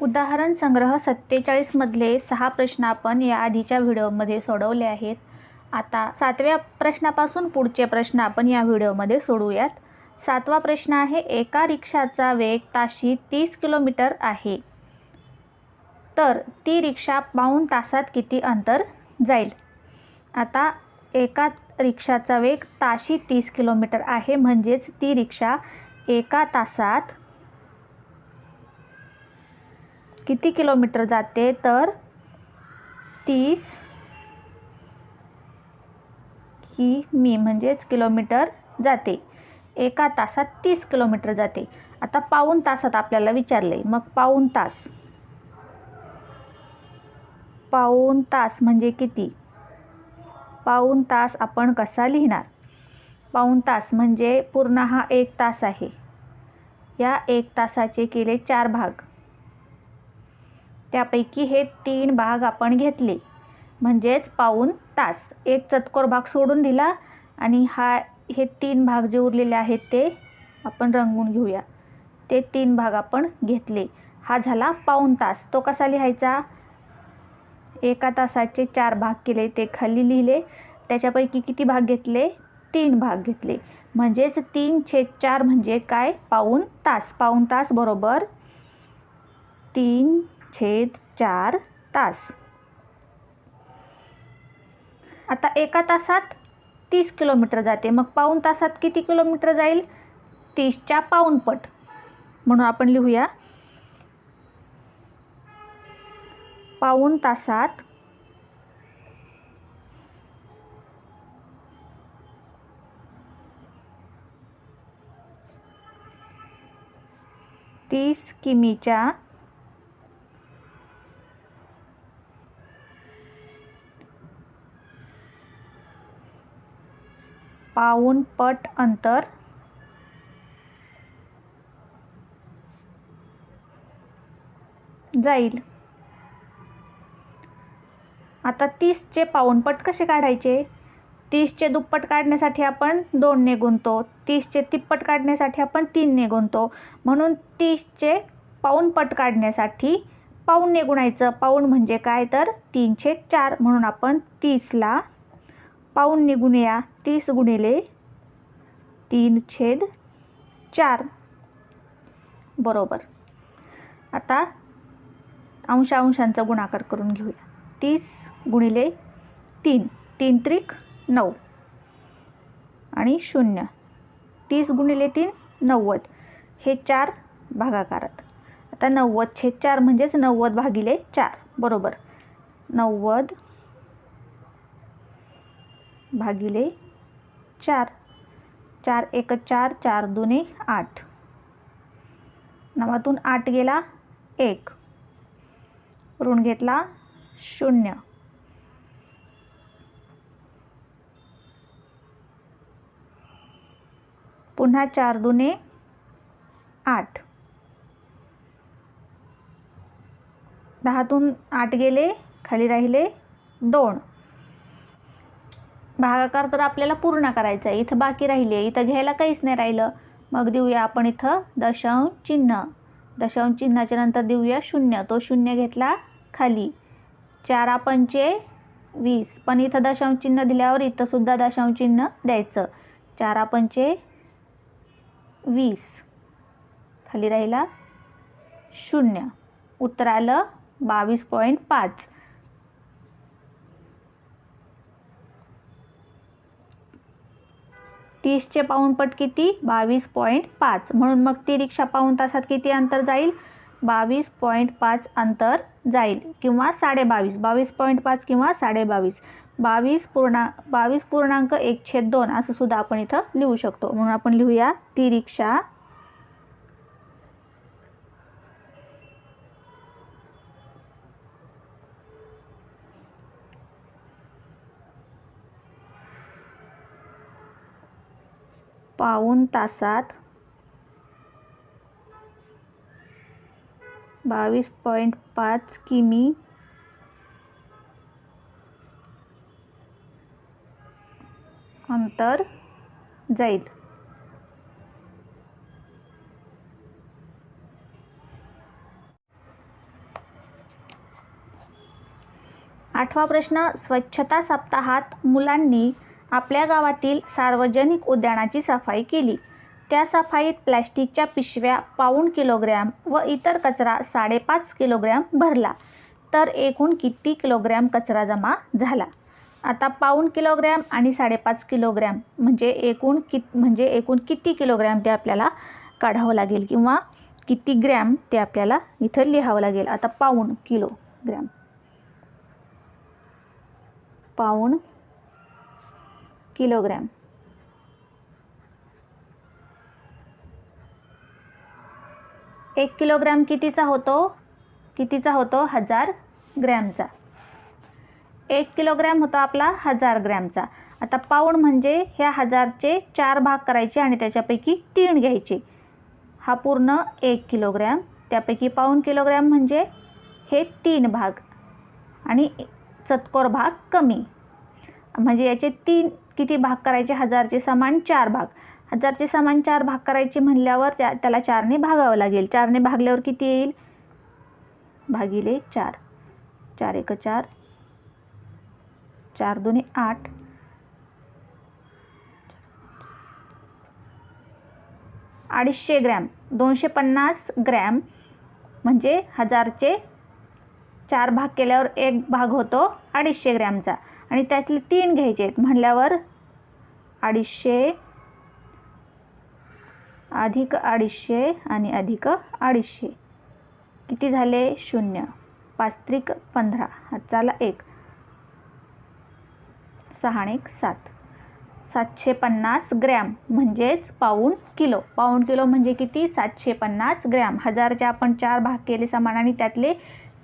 उदाहरण संग्रह 47 मधले 6 प्रश्न आपण या आधीच्या व्हिडिओमध्ये सोडवले आहेत. आता 7व्या प्रश्नापासून पुढचे प्रश्न आपण या व्हिडिओमध्ये सोडवूयात. 7वा प्रश्न आहे, एका रिक्षाचा वेग ताशी 30 किलोमीटर आहे, तर ती रिक्षा पाऊण तासात किती अंतर जाईल? आता एका रिक्षाचा वेग ताशी 30 किलोमीटर आहे, म्हणजेच ती रिक्षा एका तासात किती किलोमीटर जाते? तर 30 किमी म्हणजेच किलोमीटर जाते. एका तासात 30 किलोमीटर जाते. आता पाऊण तासात आपल्याला विचारले, मग पाऊण तास म्हणजे किती? पाऊण तास आपण कसा लिहिणार? पाऊण तास म्हणजे पूर्ण हा 1 तास आहे. या 1 तासाचे केले 4 भाग, त्यापैकी हे 3 भाग आपण घेतले, म्हणजेच पाऊण तास. एक चतकोर भाग सोडून दिला आणि हे 3 भाग जे उरलेले आहेत ते आपण रंगवून घेऊया. ते 3 भाग आपण घेतले, हा झाला पाऊण तास. तो कसा लिहायचा? एका तासाचे 4 भाग केले, ते खाली लिहिले. त्याच्यापैकी किती भाग घेतले? 3 भाग घेतले, म्हणजेच 3/4 म्हणजे काय? पाऊण तास. पाऊण तास बरोबर 3/4 तास. आता एका तासात 30 किलोमीटर जाते, मग पाऊण तासात किती किलोमीटर जाईल? 30च्या पाऊणपट. म्हणून आपण लिहूया, पाऊण तासात 30 किमीच्या पाऊणपट अंतर जाईल. आता 30चे पाऊणपट कसे काढायचे? 30चे दुप्पट काढण्यासाठी आपण 2 ने गुणतो, 30चे तिप्पट काढण्यासाठी आपण 3 ने गुणतो. म्हणून 30चे पाऊणपट काढण्यासाठी पाऊण ने गुणायचं. पाऊण म्हणजे काय? तर 3/4. म्हणून आपण 30ला पाऊण ने गुणूया. 30 गुणिले 3/4 बरोबर. आता अंशांचा गुणाकार करून घेऊया. 30 गुणिले 3, 3 त्रिक 9 आणि 0. 30 गुणिले 3 90. हे 4 भागाकारात. आता 90/4 म्हणजेच 90 भागिले 4 बरोबर. 90 भागिले 4. 4 1 4, 4 2 8. 9तून 8 गेला 1, ऋण घेतला 0. पुन्हा 4 2 8. 10तून 8 गेले, खाली राहिले 2. भागाकार तर आपल्याला पूर्ण करायचा आहे, इथं बाकी राहिले, इथं घ्यायला काहीच नाही राहिलं. मग देऊया आपण इथं दशांश चिन्ह. दशांश चिन्हाच्या नंतर देऊया 0. तो 0 घेतला खाली. 4 पंचे 20, पण इथं दशांश चिन्ह दिल्यावर इथं सुद्धा दशांश चिन्ह द्यायचं. 4 पंचे 20, खाली राहिला 0. उत्तर आलं 22.5. तीसचे पाऊणपट किती? 22.5. म्हणून मग ती रिक्षा पाऊण तासात किती अंतर जाईल? 22.5 अंतर जाईल, किंवा 22.5. 22.5 किंवा 22.5. 22.1/2 असं सुद्धा आपण इथं लिहू शकतो. म्हणून आपण लिहूया, ती रिक्षा पाऊण तासात 22.5 किमी अंतर जाईल. 8वा प्रश्न, स्वच्छता सप्ताहात मुलांनी आपल्या गावातील सार्वजनिक उद्यानाची सफाई केली. त्या सफाईत प्लॅस्टिकच्या पिशव्या 1.25 किलोग्रॅम व इतर कचरा 5.5 किलोग्रॅम भरला. तर एकूण किती किलोग्रॅम कचरा जमा झाला? आता 1.25 किलोग्रॅम आणि 5.5 किलोग्रॅम म्हणजे एकूण किती किलोग्रॅम ते आपल्याला काढावं लागेल किंवा किती ग्रॅम ते आपल्याला इथं लिहावं लागेल. आता 1.25 किलोग्रॅम, 1.25 किलोग्रॅम. एक किलोग्रॅम कितीचा होतो? 1000 ग्रॅमचा. 1 किलोग्रॅम होतो आपला 1000 ग्रॅमचा. आता पाऊण म्हणजे ह्या 1000चे 4 भाग करायचे आणि त्याच्यापैकी 3 घ्यायचे. हा पूर्ण 1 किलोग्रॅम, त्यापैकी 1.25 किलोग्रॅम म्हणजे हे 3 भाग आणि चतकोर भाग कमी. म्हणजे याचे 3 किती भाग करायचे? 1000चे समान 4 भाग. 1000चे समान 4 भाग करायचे म्हणल्यावर त्याला 4ने भागावं लागेल. 4ने भागल्यावर किती येईल? भागिले 4. 4 एक 4, 4 दुने 8, 250 ग्रॅम. 250 ग्रॅम म्हणजे 1000चे 4 भाग केल्यावर 1 भाग होतो 250 ग्रॅमचा आणि त्यातले 3 घ्यायचे आहेत म्हणल्यावर 250 अधिक 250 आणि अधिक 250 किती झाले? 0. 5 त्रिक 15, हातचा आला 1, 6 आणि 1 7. 750 ग्रॅम म्हणजेच 1.25 किलो. 1.25 किलो म्हणजे किती? 750 ग्रॅम. 1000चे आपण 4 भाग केले समान आणि त्यातले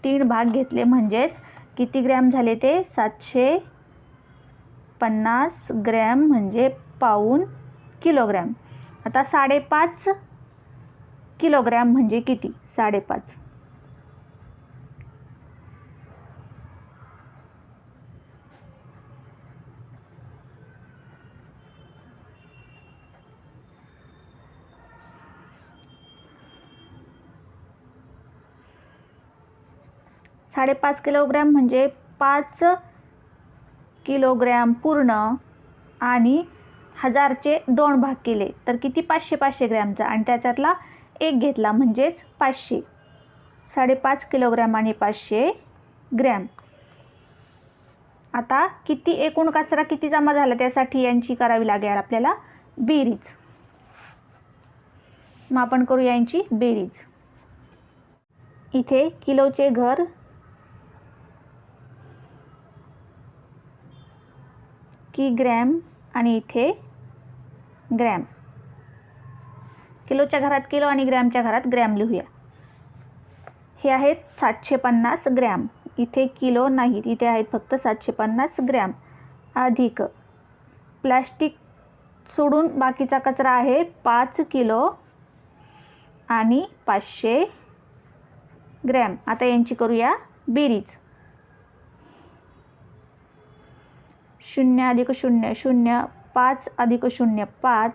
3 भाग घेतले म्हणजेच किती ग्रॅम झाले ते? 750 ग्रॅम म्हणजे 1.25 किलोग्रॅम. आता 5.5 किलोग्रॅम म्हणजे किती? 5.5. साडेपाच किलोग्रॅम म्हणजे 5 किलोग्रॅम पूर्ण आणि 1000चे 2 भाग केले तर किती? 500 ग्रॅमचा आणि त्याच्यातला 1 घेतला म्हणजेच 500. 5.5 किलोग्रॅम आणि 500 ग्रॅम. आता किती एकूण कचरा किती जमा झाला त्यासाठी यांची करावी लागेल आपल्याला बेरीज. मग आपण करूया यांची बेरीज. इथे किलोचे घर किग्रॅम आणि इथे ग्रॅम. किलोच्या घरात किलो आणि ग्रॅमच्या घरात ग्रॅम लिहूया. हे आहेत 750 ग्रॅम. इथे किलो नाहीत, इथे आहेत फक्त 750 ग्रॅम अधिक प्लास्टिक सोडून बाकीचा कचरा आहे 5 किलो आणि 500 ग्रॅम. आता यांची करूया बेरीज. 0 अधिक 0 0, 5 अधिक 0 5,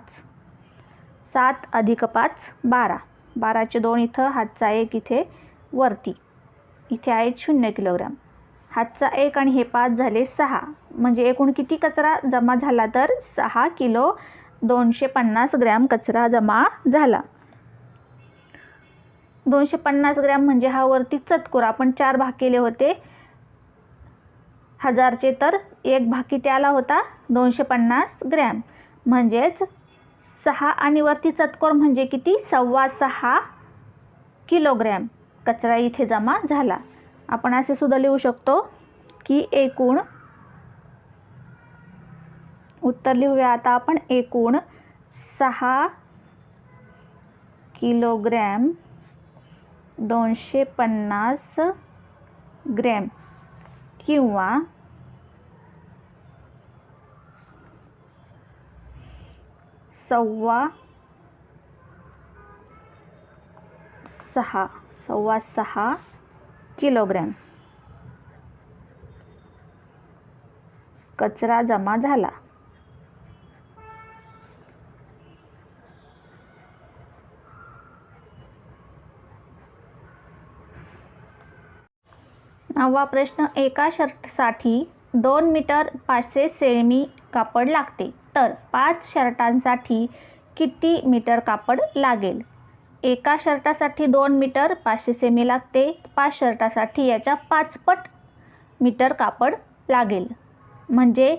7 अधिक 5 12. 12चे 2 इथं, हातचा 1 इथे वरती. इथे आहेत 0 किलोग्रॅम. हातचा 1 आणि हे 5 झाले 6. म्हणजे एकूण किती कचरा जमा झाला? तर 6 किलो 250 ग्रॅम कचरा जमा झाला. 250 ग्रॅम म्हणजे हा वरती चतकोर. आपण 4 भाग केले होते 1000चे तर 1 भाग किती आला होता? 250 ग्रॅम. म्हणजेच 6 आणि वरती चतकोर म्हणजे किती? 6.25 किलोग्रॅम कचरा इथे जमा झाला. आपण असे सुद्धा लिहू शकतो की एकूण उत्तर लिहूया आता आपण. एकूण 6 किलोग्रॅम 250 ग्रॅम किंवा 6.25 किलोग्रॅम कचरा जमा झाला. 9वा प्रश्न, एका शर्टसाठी 2 मीटर 500 सेमी कापड लागते, तर 5 शर्टांसाठी किती मीटर कापड लागेल? एका शर्टासाठी 2 मीटर 500 सेमी लागते, 5 शर्टासाठी याच्या 5 पट मीटर कापड लागेल. म्हणजे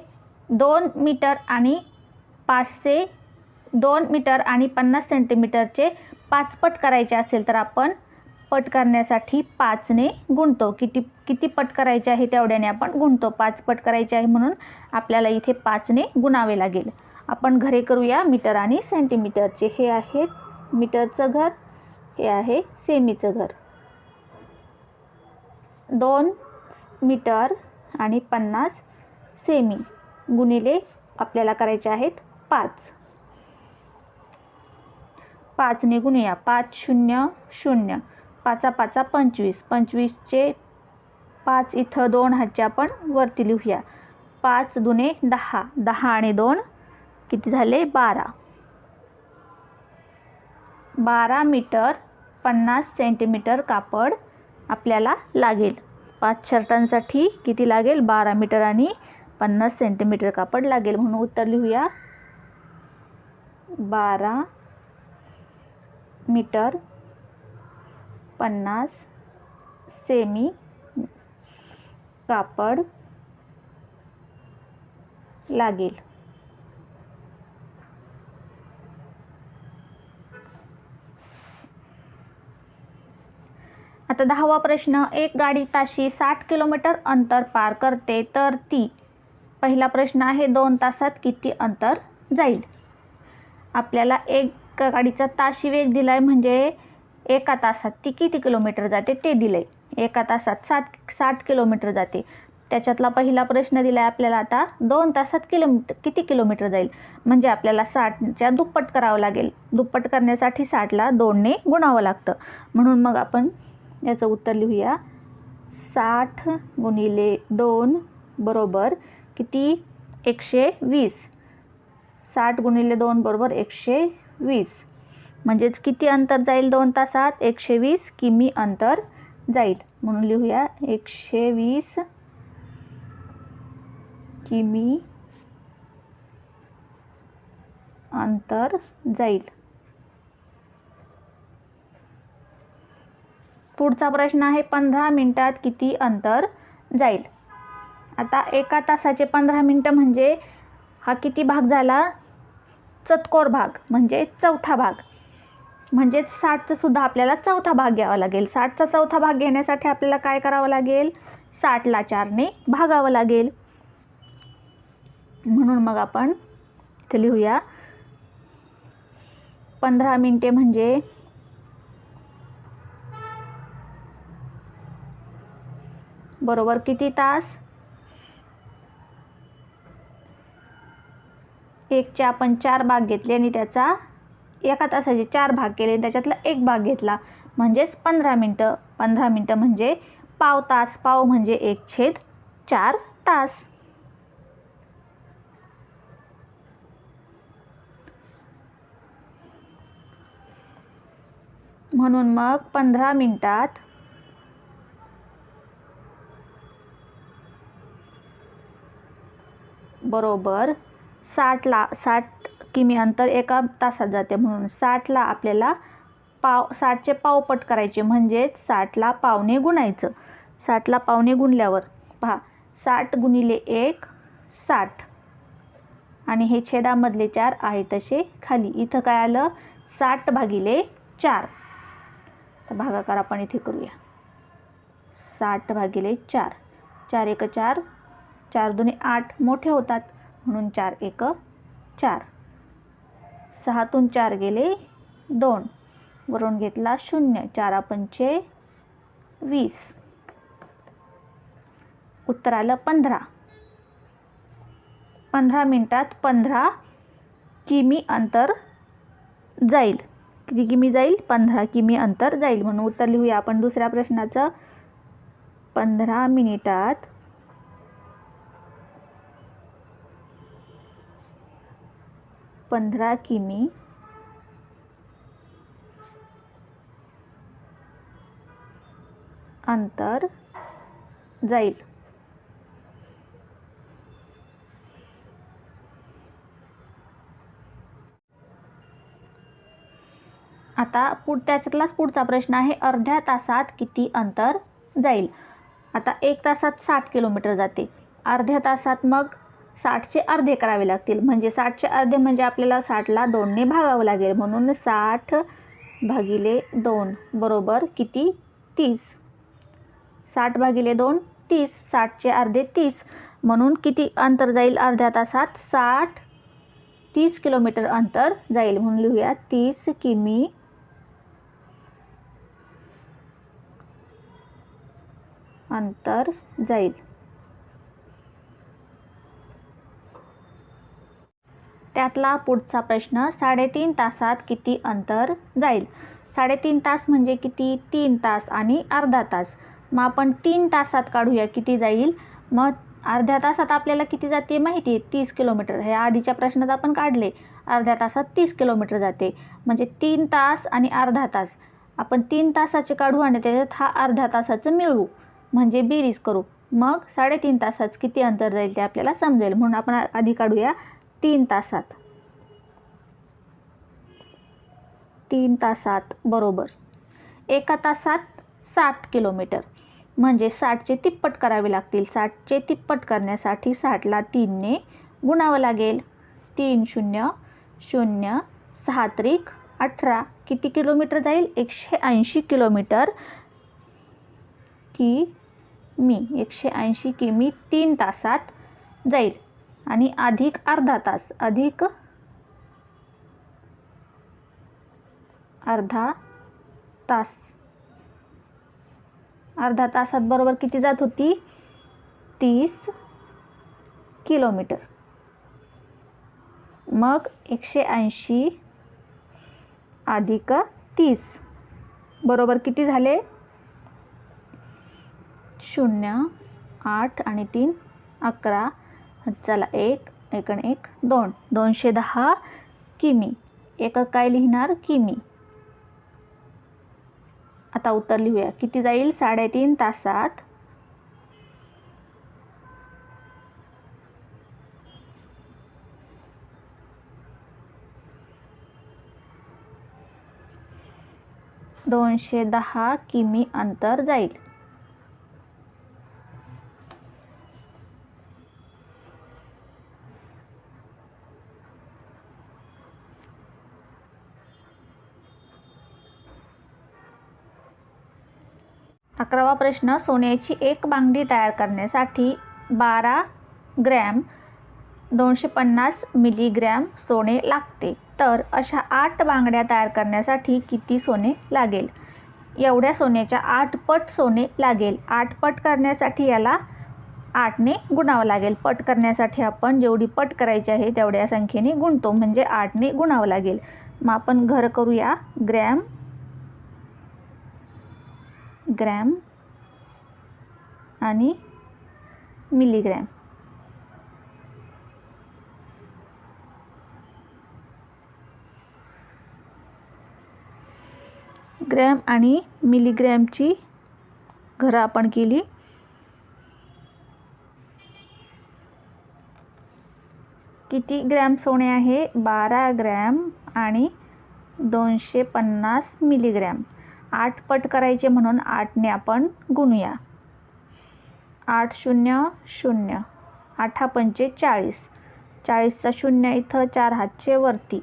2 मीटर आणि 500 2 मीटर आणि 50 सेंटीमीटरचे 5 पट करायचे असेल तर आपण पट करण्यासाठी 5ने गुणतो. किती पट करायचे आहे तेवढ्याने आपण गुणतो. 5 पट करायचे आहे म्हणून आपल्याला इथे 5ने गुणावे लागेल. आपण घरे करूया मीटर आणि सेंटीमीटरचे. हे आहे मीटरचं घर, हे आहे सेमीचं घर. 2 मीटर आणि 50 सेमी गुणिले आपल्याला करायचे आहेत 5. 5ने गुणूया. 5 0 0, 5 5 25, 25चे 5 इथं 2 हातचे आपण वरती लिहूया. 5 दुने 10, 10 आणि 2 किती झाले? 12. 12 मीटर 50 सेंटीमीटर कापड आपल्याला लागेल. 5 शर्टांसाठी किती लागेल? 12 मीटर आणि 50 सेंटीमीटर कापड लागेल. म्हणून उत्तर लिहूया 12 मीटर 50 सेमी कापड लागेल. आता 10वा प्रश्न, एक गाडी ताशी 60 किलोमीटर अंतर पार करते, तर ती, पहिला प्रश्न आहे 2 तासात किती अंतर जाईल? आपल्याला एक गाडीचा ताशी वेग दिलाय म्हणजे एका तासात ती किती किलोमीटर जाते ते दिलंय. एका तासात 60 किलोमीटर जाते. त्याच्यातला पहिला प्रश्न दिलाय आपल्याला आता 2 तासात किती किलोमीटर जाईल, म्हणजे आपल्याला 60च्या दुप्पट करावं लागेल. दुप्पट करण्यासाठी 60ला 2ने गुणावं लागतं. म्हणून मग आपण याचं उत्तर लिहूया 60 गुणिले 2 बरोबर किती? 120. 60 गुणिले 2 बरोबर 120. म्हणजेच किती अंतर जाईल 2 तासात? 120 किमी अंतर जाईल. म्हणून लिहूया 120 किमी अंतर जाईल. पुढचा प्रश्न आहे 15 मिनिटात किती अंतर जाईल? आता एका तासाचे 15 मिनिटं म्हणजे हा किती भाग झाला? चतकोर भाग म्हणजे चौथा भाग. म्हणजेच 60चा सुद्धा आपल्याला चौथा भाग घ्यावा लागेल. 60चा चौथा भाग घेण्यासाठी आपल्याला काय करावं लागेल? 60ला 4ने भागावं लागेल. म्हणून मग आपण इथे लिहूया 15 मिनिटे म्हणजे बरोबर किती तास? 1चे आपण 4 भाग घेतले आणि त्याचा एका तासाचे 4 भाग केले, त्याच्यातला 1 भाग घेतला म्हणजेच 15 मिनिटं. 15 मिनिटं म्हणजे पाव तास. पाव म्हणजे 1/4 तास. म्हणून मग 15 मिनिटात बरोबर 60 किमी अंतर एका तासात जाते. म्हणून 60ला आपल्याला 60चे पावपट करायचे, म्हणजेच 60ला पावने गुणायचं. 60ला पावने गुणल्यावर पहा 60 गुणिले 1 60 आणि हे छेदामधले 4 आहे तसे खाली. इथं काय आलं? 60 भागिले 4. तर भागाकार आपण इथे करूया. 60 भागिले 4. 4 1 4, 4 दुने 8 मोठे होतात म्हणून 4 1 4. 6तून 4 गेले 2, वरून घेतला 0. 4 पंचे 20. उत्तर आलं 15. 15 मिनिटात 15 किमी अंतर जाईल. किती किमी जाईल? 15 किमी अंतर जाईल. म्हणून उत्तर लिहूया आपण दुसऱ्या प्रश्नाचं 15 मिनिटात 15 किमी अंतर जाईल. आता त्याच्यातलाच पुढचा प्रश्न आहे, अर्ध्या तासात किती अंतर जाईल. आता 1 तासात 60 किलोमीटर जाते, अर्ध्या तासात मग 60चे अर्धे करावे लागतील. म्हणजे 60चे अर्धे म्हणजे आपल्याला 60ला 2ने भागावं लागेल. म्हणून 60 भागिले 2 बरोबर किती? 30. 60 भागिले 2 30. 60चे अर्धे 30. म्हणून किती अंतर जाईल अर्ध्या तासात? 30 किलोमीटर अंतर जाईल. म्हणून लिहूया 30 किमी अंतर जाईल. त्यातला पुढचा प्रश्न, 3.5 तासात किती अंतर जाईल. 3.5 तास म्हणजे किती? 3 तास आणि अर्धा तास. मग आपण 3 तासात काढूया किती जाईल. मग अर्ध्या तासात आपल्याला किती जाते माहिती आहे? 30 किलोमीटर. हे आधीच्या प्रश्नात आपण काढले. अर्ध्या तासात 30 किलोमीटर जाते. म्हणजे 3 तास आणि अर्धा तास. आपण 3 तासाचे काढू आणि त्याच्यात हा अर्ध्या तासाचं मिळवू, म्हणजे बेरीज करू. मग 3.5 तासात किती अंतर जाईल ते आपल्याला समजेल. म्हणून आपण आधी काढूया 3 तासात. 3 तासात बरोबर 1 तासात 60 किलोमीटर. म्हणजे 60चे तिप्पट करावे लागतील. 60चे तिप्पट करण्यासाठी 60ला 3ने गुणावं लागेल. 3 0 0 6 त्रिक 18. किती किलोमीटर जाईल? 180 किलोमीटर किमी. 180 किमी 3 तासात जाईल. आणि अधिक अर्धा तास, अधिक अर्धा तास. अर्धा तासात बरोबर किती जात होती? 30 किलोमीटर. मग 180 अधिक 30 बरोबर किती झाले? 0 8 आणि 3 11. चला 1 1 आणि 1 2. 210 किमी. एकक काय लिहिणार? किमी. आता उत्तर लिहूया. किती जाईल 3.5 तासात? $210 किमी अंतर जाईल. अकरावा प्रश्न, सोन्याची एक बांगडी तयार करण्यासाठी 12 ग्रॅम 250 मिलीग्रॅम सोने लागते. तर अशा 8 बांगड्या तयार करण्यासाठी किती सोने लागेल? एवढ्या सोन्याच्या 8 पट सोने लागेल. 8 पट करण्यासाठी याला 8ने गुणावं लागेल. पट करण्यासाठी आपण जेवढी पट करायची आहे तेवढ्या संख्येने गुणतो, म्हणजे 8ने गुणावं लागेल. मग आपण घर करूया. ग्रॅम ग्रॅम आणि मिलीग्रॅम. ग्रॅम आणि मिलीग्रॅमची घरं आपण केली. किती ग्रॅम सोने आहे? 12 ग्रॅम आणि 250 मिलीग्रॅम. 8 पट करायचे म्हणून 8ने आपण गुणूया. 8 0 0. 8 पंचे 40. 40चा 0 इथं 4 हातचे वरती.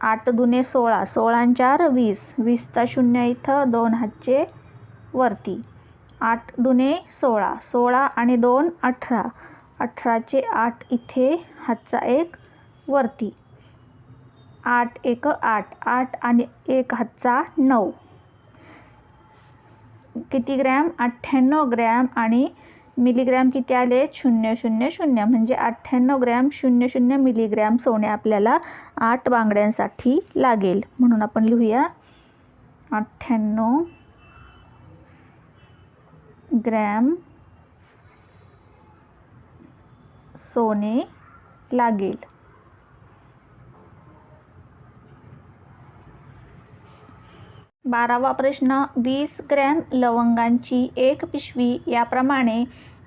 8 दुने 16. 16 4 20. 20चा 0 इथं 2 हातचे वरती. 8 दुने 16. 16 आणि 2 18. 18चे 8 इथे हातचा 1 वरती. 8 1 8. 8 आणि 1 हातचा 9. किती ग्रॅम? 98 ग्रॅम. आणि मिलीग्रॅम किती आले? 0 0 0. म्हणजे 98 ग्रॅम 0 0 मिलीग्रॅम सोने आपल्याला 8 बांगड्यांसाठी लागेल. म्हणून आपण लिहूया 98 ग्रॅम सोने लागेल. 12वा प्रश्न, 20 ग्रॅम लवंगांची एक पिशवी याप्रमाणे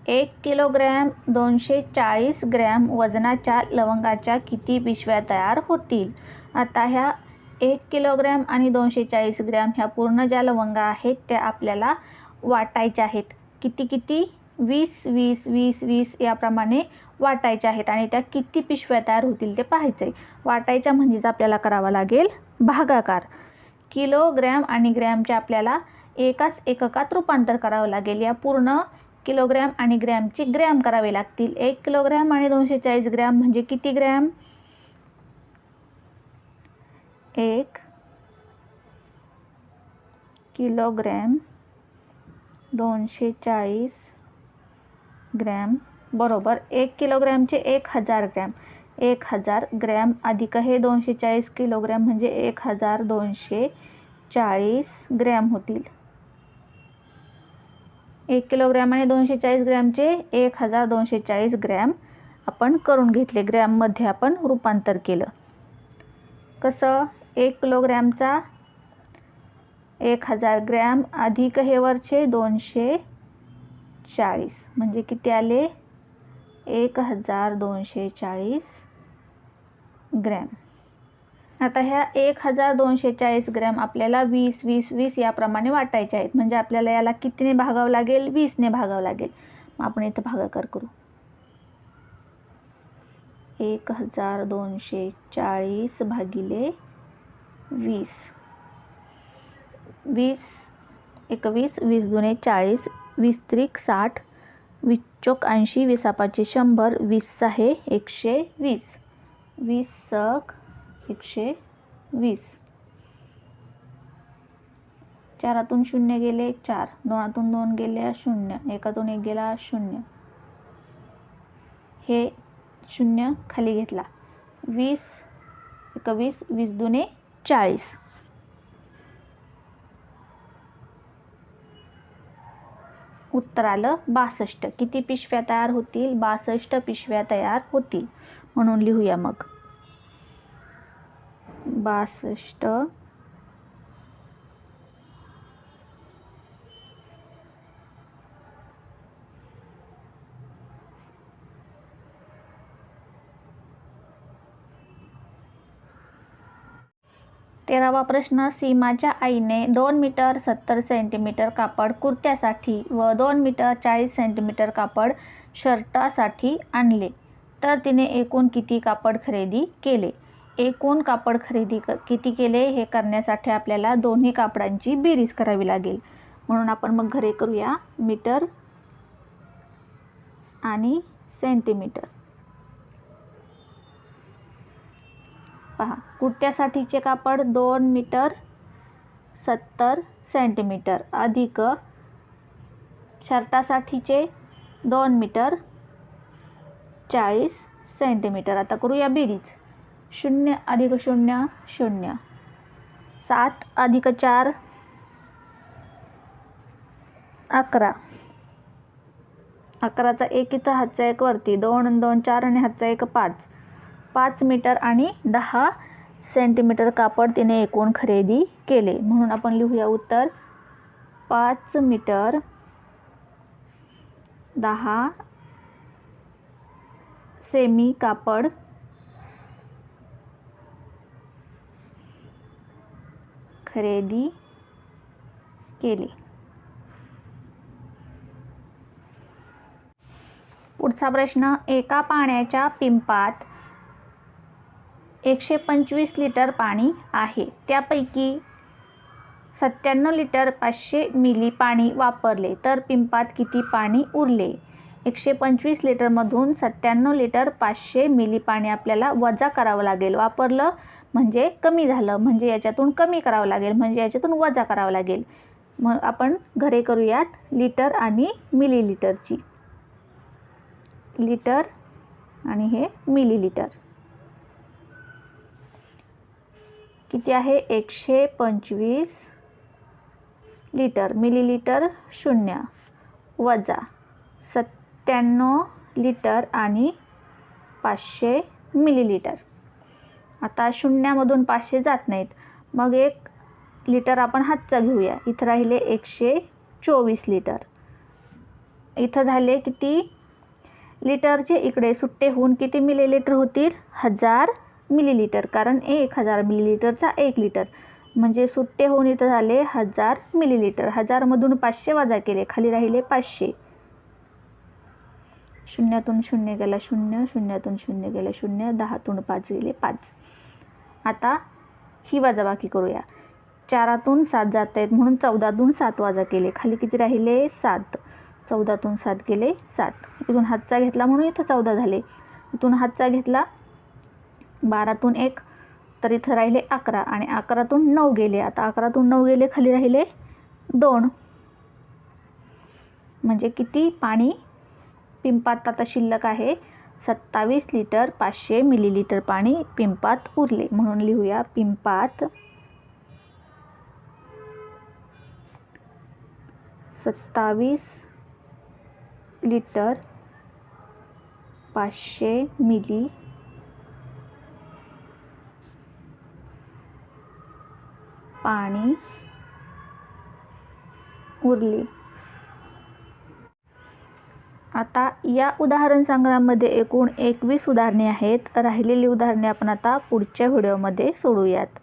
1 किलोग्रॅम 240 ग्रॅम वजनाच्या लवंगाच्या किती पिशव्या तयार होतील? आता ह्या 1 किलोग्रॅम आणि 240 ग्रॅम ह्या पूर्ण ज्या लवंगा आहेत त्या आपल्याला वाटायच्या आहेत. किती किती? 20 20 20 20 याप्रमाणे वाटायच्या आहेत आणि त्या किती पिशव्या तयार होतील ते पाहायचं आहे. वाटायच्या म्हणजेच आपल्याला करावा लागेल भागाकार. किलोग्रॅम आणि ग्रॅमचे आपल्याला एकाच एककात रूपांतर करावं लागेल. या पूर्ण किलोग्रॅम आणि ग्रॅमचे ग्रॅम करावे लागतील. 1 किलोग्रॅम आणि 240 ग्रॅम म्हणजे किती ग्रॅम? 1 किलोग्रॅम 240 ग्रॅम बरोबर 1 किलोग्रॅमचे 1000 ग्रॅम. 1000 ग्रॅम अधिक हे 240 किलोग्रॅम म्हणजे 1240 ग्रॅम होतील. 1 किलोग्रॅम आणि 240 ग्रॅमचे 1240 ग्रॅम आपण करून घेतले. ग्रॅममध्ये आपण रूपांतर केलं. कसं? 1 किलोग्रॅमचा 1000 ग्रॅम अधिक हे वरचे 240 म्हणजे किती आले? 1240 ग्रॅम. आता ह्या 1240 ग्रॅम आपल्याला 20 20 20 याप्रमाणे वाटायचे आहेत. म्हणजे आपल्याला याला कितीने भागावं लागेल? 20ने भागावं लागेल. मग आपण इथं भागाकार करू. 1240 भागिले 20. 20 21 20 दुने 40 20 त्रिक 60 20 चौक 80 20 पाचे 100 20 सहे 120 20 सक 120. 4 शून्य गेले 4, 2 2 गेले 0, 1 1 गेला 0. हे 0 खाली घेतला. 20 21 20 दुने 40. उत्तर आलं 62. किती पिशव्या तयार होतील? 62 पिशव्या तयार होतील. म्हणून लिहूया मग 62 13वा प्रश्न, सीमाच्या आईने 2 मीटर 70 सेंटीमीटर कापड कुर्त्यासाठी व 2 मीटर 40 सेंटीमीटर कापड शर्टासाठी आणले तर तिने एकूण किती कापड खरेदी केले? एकूण कापड खरेदी किती केले हे करण्यासाठी आपल्याला दोन्ही कापडांची बेरीज करावी लागेल. म्हणून आपण मग घरे करूया. मीटर आणि सेंटीमीटर. पहा, कुर्त्यासाठीचे कापड 2 मीटर 70 सेंटीमीटर अधिक शर्टासाठीचे 2 मीटर 40 सेंटीमीटर. आता करूया बेरीज. 0 अधिक 0 0, 7 अधिक 4 11. 11चा 1 इथं, हातचा 1 वरती, 2 आणि 2 4 आणि हातचा 1 5. 5 मीटर आणि 10 सेंटीमीटर कापड तिने एकूण खरेदी केले. म्हणून आपण लिहूया उत्तर 5 मीटर 10 सेमी कापड खरेदी केले. पुढचा प्रश्न, एका पाण्याच्या पिंपात 125 लिटर पाणी आहे. त्यापैकी 97 लिटर 500 मिली पाणी वापरले तर पिंपात किती पाणी उरले? 125 लिटरमधून 97 लिटर 500 मिली पाणी आपल्याला वजा करावं लागेल. वापरलं म्हणजे कमी झालं, म्हणजे याच्यातून कमी करावं लागेल, म्हणजे याच्यातून वजा करावं लागेल. मग आपण घरे करूयात लिटर आणि मिलीलिटरची. लिटर आणि हे मिलीलिटर. किती आहे? 125 लिटर. मिलीलिटर 0 वजा 97 लिटर आणि 500 मिलीलिटर. आता 0मधून 500 जात नाहीत, मग 1 लिटर आपण हातचा घेऊया. इथं राहिले 124 लिटर. इथं झाले किती लिटरचे, इकडे सुट्टे होऊन किती मिलीलिटर होतील, 1000 मिलीलिटर, कारण 1000 मिलीलिटरचा 1 लिटर, म्हणजे सुट्टे होऊन इथं झाले 1000 मिलीलिटर. 1000मधून 500 वजा केले, खाली राहिले 500. शून्यातून शून्य गेला 0, शून्यातून 0 गेला 0, 10तून 5 गेले 5. आता ही वजाबाकी करूया. 4तून 7 जात आहेत म्हणून 14तून 7 वजा केले, खाली किती राहिले 7. 14तून 7 गेले 7. इथून हातचा घेतला म्हणून इथं 14 झाले. इथून हातचा घेतला 12तून 1, तर इथं राहिले 11, आणि 11तून 9 गेले. आता 11तून 9 गेले, खाली राहिले 2. म्हणजे किती पाणी पिंपात आता शिल्लक आहे, 27 लिटर 500 मिलीलिटर पाणी पिंपात उरले. म्हणून लिहूया पिंपात 27 लिटर 500 मिली पाणी उरले. आता या उदाहरण संग्रहामध्ये एकूण 21 उदाहरणे आहेत. राहिलेली उदाहरणे आपण आता पुढच्या व्हिडिओमध्ये सोडवूयात.